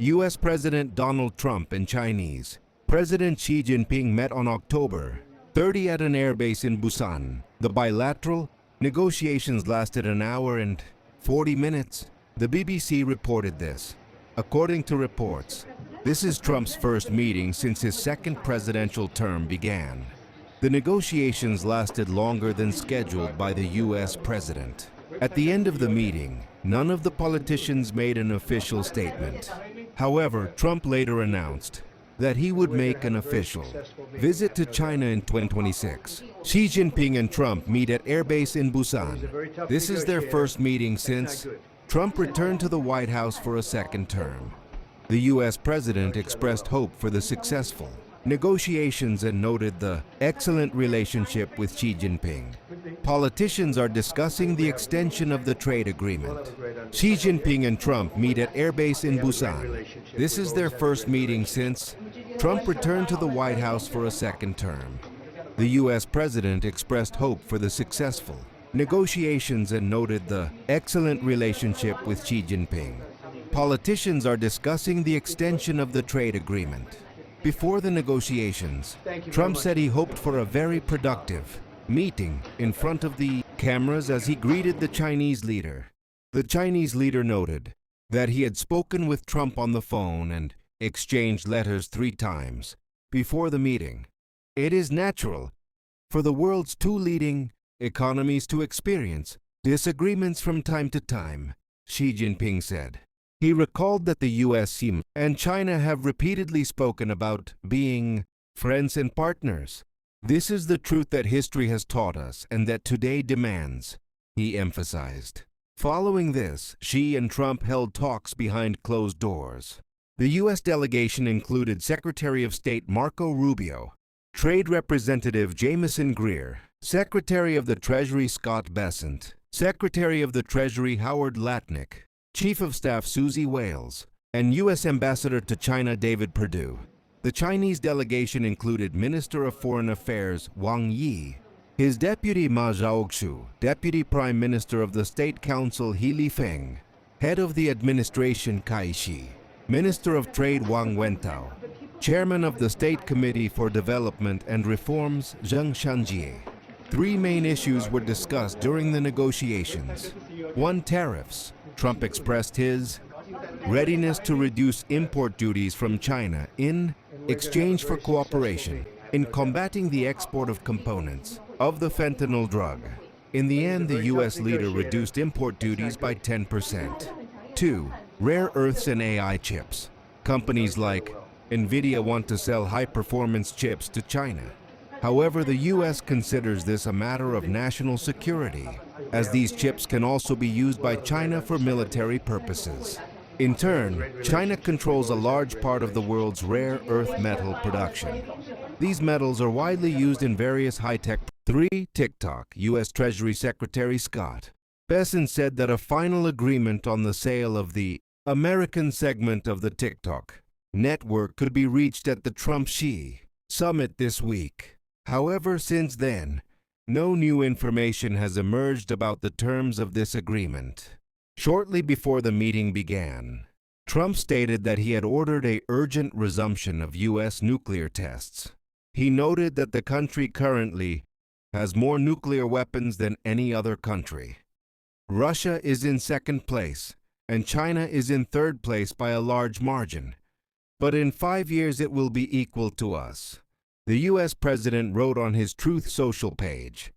U.S. President Donald Trump and Chinese President Xi Jinping met on October 30 at an airbase in Busan. The bilateral negotiations lasted an hour and 40 minutes. The BBC reported this. According to reports, this is Trump's first meeting since his second presidential term began. The negotiations lasted longer than scheduled by the U.S. president. At the end of the meeting, none of the politicians made an official statement. However, Trump later announced that he would make an official visit to China in 2026. Xi Jinping and Trump meet at airbase in Busan. This is their first meeting since Trump returned to the White House for a second term. The U.S. president expressed hope for the successful negotiations and noted the excellent relationship with Xi Jinping. Politicians are discussing the extension of the trade agreement. Xi Jinping and Trump meet at airbase in Busan. This is their first meeting since Trump returned to the White House for a second term. The U.S. president expressed hope for the successful negotiations and noted the excellent relationship with Xi Jinping. Politicians are discussing the extension of the trade agreement. Before the negotiations, Trump said he hoped for a very productive meeting in front of the cameras as he greeted the Chinese leader. The Chinese leader noted that he had spoken with Trump on the phone and exchanged letters 3 times before the meeting. It is natural for the world's 2 leading economies to experience disagreements from time to time, Xi Jinping said. He recalled that the U.S. and China have repeatedly spoken about being friends and partners. This is the truth that history has taught us and that today demands, he emphasized. Following this, Xi and Trump held talks behind closed doors. The U.S. delegation included Secretary of State Marco Rubio, Trade Representative Jamieson Greer, Secretary of the Treasury Scott Bessent, Secretary of the Treasury Howard Latnick, Chief of Staff Susie Wales, and U.S. Ambassador to China David Perdue. The Chinese delegation included Minister of Foreign Affairs Wang Yi, his deputy Ma Zhaoxu, Deputy Prime Minister of the State Council He Lifeng, Head of the Administration Kai Shi, Minister of Trade Wang Wentao, Chairman of the State Committee for Development and Reforms Zheng Shanjie. 3 main issues were discussed during the negotiations. 1. Tariffs. Trump expressed his readiness to reduce import duties from China in exchange for cooperation in combating the export of components of the fentanyl drug. In the end, the U.S. leader reduced import duties by 10%. 2. Rare earths and AI chips. Companies like NVIDIA want to sell high-performance chips to China. However, the U.S. considers this a matter of national security, as these chips can also be used by China for military purposes. In turn, China controls a large part of the world's rare earth metal production. These metals are widely used in various high-tech. 3. TikTok. U.S. Treasury Secretary Scott Bessent said that a final agreement on the sale of the American segment of the TikTok network could be reached at the Trump-Xi summit this week. However, since then, no new information has emerged about the terms of this agreement. Shortly before the meeting began, Trump stated that he had ordered an urgent resumption of U.S. nuclear tests. He noted that the country currently has more nuclear weapons than any other country. Russia is in second place, and China is in third place by a large margin. But in 5 years it will be equal to us. The U.S. president wrote on his Truth Social page.